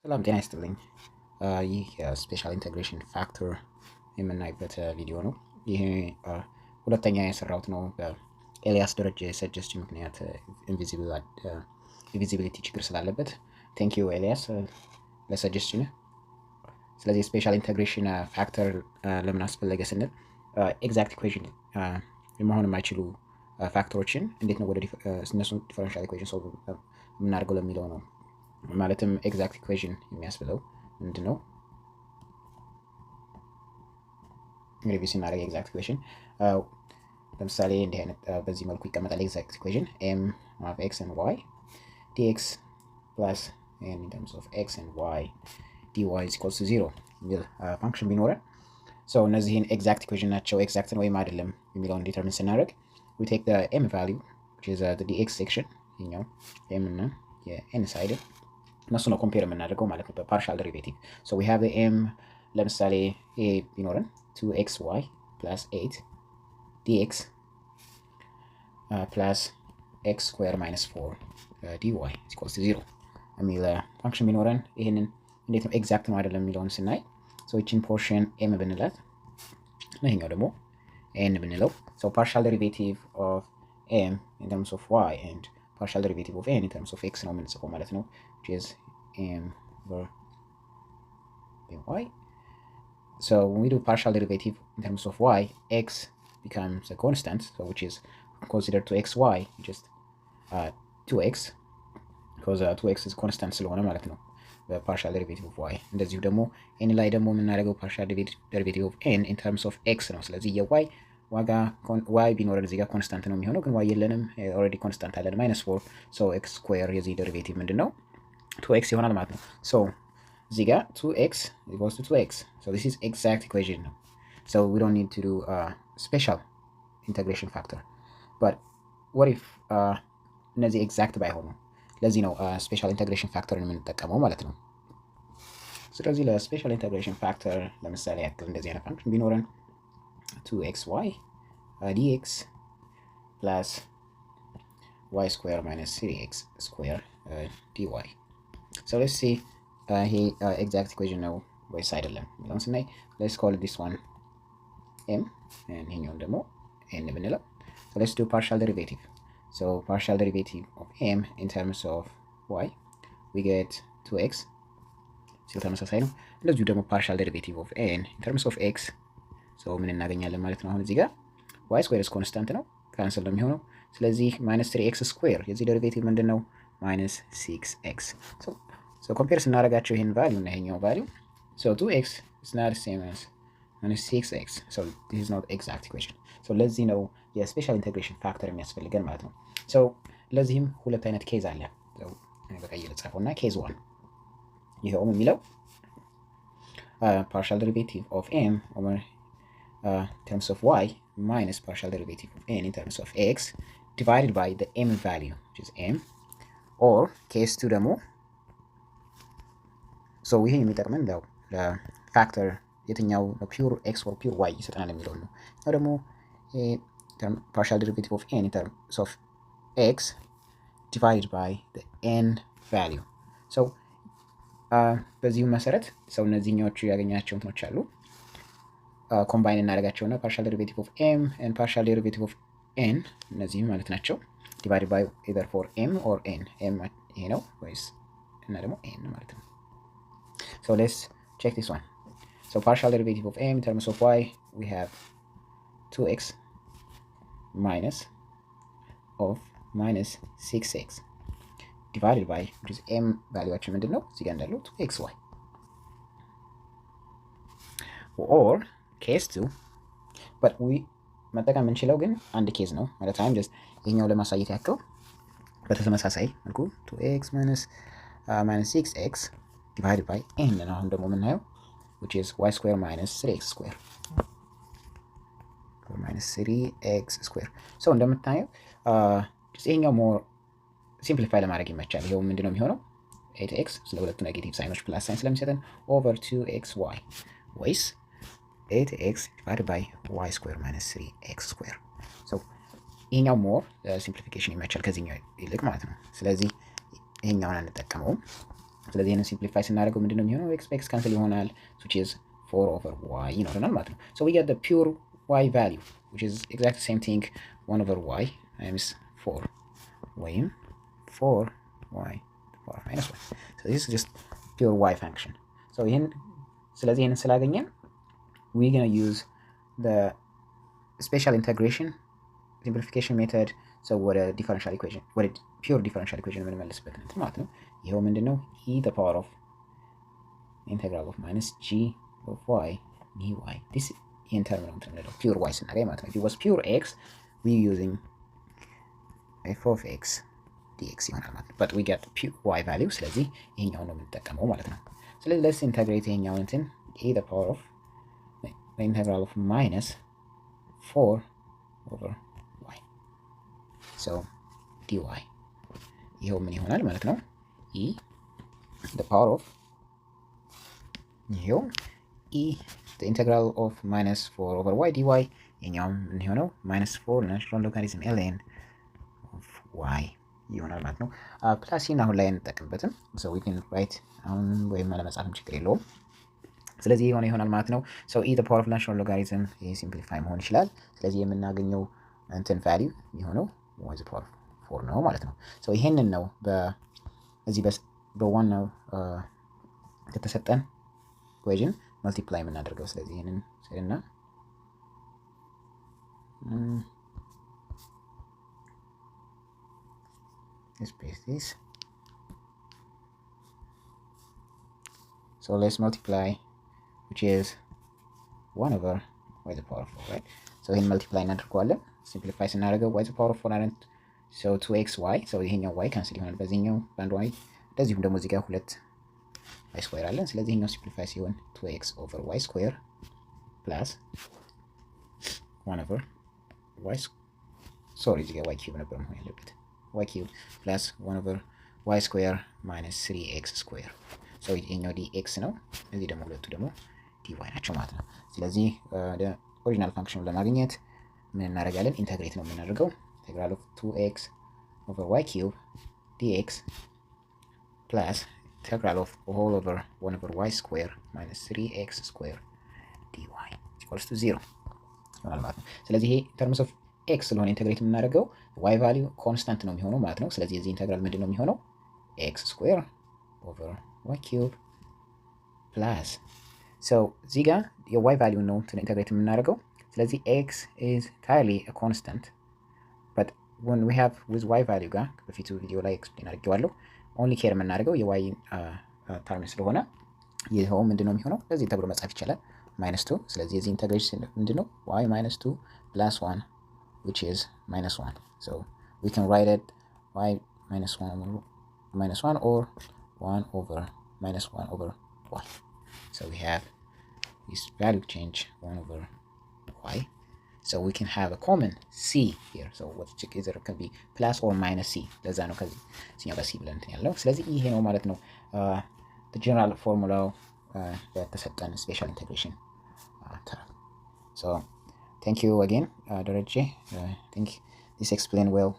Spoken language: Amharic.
ሰላም ጤና ይስጥልኝ። ይህ የስፔሻል ኢንቴግሬሽን ፋክተር የምናይበት ቪዲዮ ነው። ይሄ ሁለተኛ የሰራሁት ነው። በኤልያስ ደረጀ ሰጀስሽን ምክንያት ኢንቪዚቢሊቲ ችግር ስላለበት ቴንክ ዩ ኤልያስ ለሰጀስሽን። ስለዚህ ስፔሻል ኢንቴግሬሽን ፋክተር ለምን አስፈለገ ስንል ኤግዛክት ኢኩዌሽን መሆን የማይችሉ ፋክተሮችን እንዴት ነው ወደ እነሱ ዲፈረንሻል ኢኩዌሽን ሶልቭ የምናደርገው ለሚለው ነው። ማለትም ኤግዛክት ኢኩዌሽን የሚያስብለው ምንድን ነው? ሪቪው ስናደርግ ኤግዛክት ኢኩዌሽን ለምሳሌ እንዲህ አይነት በዚህ መልኩ ይቀመጣል። ኤግዛክት ኢኩዌሽን ኤም ኦፍ ኤክስ ኤንድ ዋይ ዲኤክስ ፕላስ ኢን ተርምስ ኦፍ ኤክስ ኤንድ ዋይ ዲዋይ ኢዝ ኢኳልስ ቱ ዜሮ የሚል ፋንክሽን ቢኖረን ሰው እነዚህን ኤግዛክት ኢኩዌሽን ናቸው ኤግዛክት ነው ወይም አይደለም የሚለውን ዲተርሚን ስናደርግ we take the m value which is the dx section ይኛው m እና የn ሳይድ እነሱ ነው ኮምፔር የምናደርገው ማለት ነው በፓርሻል ዴሪቬቲቭ። so we have the m ለምሳሌ ይሄ ቢኖረን 2xy plus 8 dx plus x square minus 4 dy is equals to 0 የሚል ፋንክሽን ቢኖረን ይሄንን እንዴት ነው ኤግዛክት ነው አይደለም የሚለውን ስናይ so ይችን ፖርሽን m ብንላት ይሄኛው ደግሞ n ብንለው so partial derivative of m in terms of y and partial derivative of n in terms of x ነው የምንጽፈው ማለት ነው which is m over y. So when we do partial derivative in terms of y, x becomes a constant, so which is considered to xy just 2x because 2x is constant ስለሆነ ማለት ነው partial derivative of y. እንደዚሁ ደግሞ n ላይ ደግሞ የምናደርገው partial derivative of n in terms of x ነው። ስለዚህ የy ዋጋ y ቢኖረን እዚህ ጋር ኮንስታንት ነው የሚሆነው፣ ግን y የለንም ኦልሬዲ ኮንስታንት አለን -4 so x square የዚህ ዴሪቬቲቭ ምንድነው 2x ይሆናል ማለት ነው። so እዚህ ጋር 2x equals to 2x so this is exact equation ነው። so we don't need to do special integration factor but what if እነዚህ ኤግዛክት ባይሆኑ ለዚህ ነው ስፔሻል ኢንተግሬሽን ፋክተርን የምንጠቀመው ማለት ነው። ስለዚህ ለስፔሻል ኢንተግሬሽን ፋክተር ለምሳሌ ያክል እንደዚህ አይነት ፋንክሽን ቢኖረን 2xy dx plus y square minus 3x square dy. So let's see ይሄ exact equation ነው ወይስ አይደለም የሚለውን ስናይ let's call this one m and ይሄኛውን ደግሞ n ብንለው so let's do partial derivative. So partial derivative of m in terms of y we get 2x ሲል ተመሳሳይ ነው። እንደዚሁ ደግሞ partial derivative of n in terms of x so ምን እናገኛለን ማለት ነው። አሁን እዚህ ጋር y square is constant ነው ካንሰል ነው የሚሆነው። ስለዚህ -3x square የዚህ ዴሪቬቲቭ ምንድነው -6x. so compare ስናደርጋቸው ይሄን ቫልዩ እና ይሄኛው ቫልዩ so 2x is not the same as -6x so this is not exact equation. so ለዚህ ነው የስፔሻል ኢንተግሬሽን ፋክተር የሚያስፈልገን ማለት ነው። so ለዚህም ሁለት አይነት ኬዝ አለ። so በቀይ ልጻፈውና ኬዝ 1 ይሄው የሚለው partial derivative of m over terms of y minus partial derivative of n in terms of x divided by the m value which is m or case 2 ደግሞ so ይሄ የሚጠቅመን ነው ለፋክተር የትኛው ፒውር ኤክስ ኦር ፒውር ዋይ ይሰጠናል የሚለው ነው። ያው ደግሞ partial derivative of n in terms of x divided by the n value. so በዚሁ መሰረት ሰው እነዚህኞቹ ያገኛቸው እንትኖች አሉ ኮምባይን እናደርጋቸውና partial derivative of m and partial derivative of n እነዚህ ማለት ናቸው divided by either for m or n m ይሄ ነው ወይስ እና ደግሞ n ማለት ነው። so let's check this one. so partial derivative of m in terms of y we have 2x minus of -6x divided by which is m ቫልዩአችን ምንድነው እዚህ ጋር እንዳለው 2xy or case 2 but we መጠቀም የምንችለው ግን አንድ ኬዝ ነው ማለት ታይም just ይሄኛው ለማሳየት ያክል በተመሳሳይ መልኩ 2x -6x divided by n ነው አሁን ደግሞ የምናየው which is y square minus 3x square -3x square so እንደምታየው ይሄኛው ሞር ሲምፕሊፋይ ለማድረግ ይመቻል። ይሄው ምንድነው የሚሆነው 8x ስለሁለቱ ኔጌቲቭ ሳይኖች ፕላስ ሳይን ስለሚሰጠን over 2xy ወይስ 8x divided by y square minus 3x square so ይሄኛው ሞር ሲምፕሊፊኬሽን ይመቻል ከዚህኛው ይልቅ ማለት ነው። ስለዚህ ይሄኛውን አንጠቀመውም ስለዚህ ይህንን ሲምፕሊፋይ ስናደርገው ምንድነው የሚሆነው? ኤክስ በኤክስ ካንስል ይሆናል which is 4/y ይኖረናል ማለት ነው። so we get the pure y value which is exactly same thing 1/y times 4 ወይም 4y power minus 1 so this is just pure y function so ስለዚህ ይህንን ስላገኘን we're gonna use the special integration simplification method so what a differential equation what a pure differential equation የምንመልስበት እንትን ማለት ነው። ይኸው ምንድነው e the power of integral of minus g of y dy this in term ነው እንትን ነው pure y ስናገኝ ማለት ነው። if it was pure x we using f of x dx ይሆናል ማለት ነው። but we get pure y value ስለዚህ ይሄኛው ነው የምንጠቀመው ማለት ነው። ስለዚህ let's integrate ይሄኛው እንትን e the power of the integral of minus 4/y so dy ይኸው ምን ይሆናል ማለት ነው e the power of ይኸው e the integral of minus 4/y dy ይሄኛው ምን ይሆነው minus 4 natural logarithm ln of y ይሆናል ማለት ነው። ፕላስ ይህን አሁን ላይ እንጠቀምበትም so we can write አሁን ወይም አለመጻፍም ችግር የለውም። ስለዚህ የሆነ ይሆናል ማለት ነው። so e the power of natural logarithm ይሄ ሲምፕሊፋይ መሆን ይችላል። ስለዚህ የምናገኘው እንትን ቫልዩ የሆነው y the power 4 ነው ማለት ነው። so ይሄንን ነው በዚህ በዋናው ከተሰጠን ኢኩዌሽን መልቲፕላይ የምናደርገው። ስለዚህ ይሄንን ስልና space this so let's multiply which is 1/y the power 4 right so ይሄን መልቲፕላይ እናደርገዋለን። ሲምፕሊፋይ ስናደርገው y the power 4 አረንት so 2xy so ይሄኛው y ካንስል ይሆናል በዚህኛው በአንድ y እንደዚሁም ደግሞ እዚህ ጋር ሁለት y ስኩዌር አለን። ስለዚህ ይሄኛው ሲምፕሊፋይ ሲሆን 2x/y ስኩዌር ፕላስ 1/y ሶሪ እዚህ ጋር y ኪዩብ ነበር መሆን ያለበት y ኪዩብ ፕላስ 1/y ስኩዌር ማይነስ 3x ስኩዌር so ይሄኛው dx ነው። እዚህ ደግሞ ሁለቱ ደግሞ dy ናቸው ማለት ነው። ስለዚህ ኦሪጂናል ፋንክሽኑን ለማግኘት ምን እናደርጋለን? ኢንተግሬት ነው የምናደርገው። integral of 2x/y cube dx plus integral of whole over 1/y square minus 3x square dy equals to 0 ይሆናል ማለት ነው። ስለዚህ ይሄ terms of x ስለሆነ ኢንተግሬት የምናደርገው y value constant ነው የሚሆነው ማለት ነው። ስለዚህ የዚህ ኢንተግራል ምንድን ነው የሚሆነው? x square over y cube plus so እዚህ ጋር የy value ነው ኢንተግሬት የምናደርገው። ስለዚህ x is entirely a constant but when we have with y value ጋር በፊቱ ቪዲዮ ላይ ኤክስፕሌን አድርጌዋለሁ። only care የምናደርገው የy ተርም ስለሆነ ይሄው ምንድነው የሚሆነው? ለዚህ ተብሎ መጻፍ ይቻላል -2 ስለዚህ የዚህ ኢንተግሬሽን ምንድነው? y -2 plus 1 which is -1 so we can write it y -1 or 1/-1/y so we have this value change 1/y so we can have a common c here so what either can be plus or minus c ለዛ ነው ከዚህ ሲኛው ጋር c ብለን ያለው። ስለዚህ ይሄ ነው ማለት ነው the general formula የተሰጠን special integration term so thank you again ደረጀ I think this explained well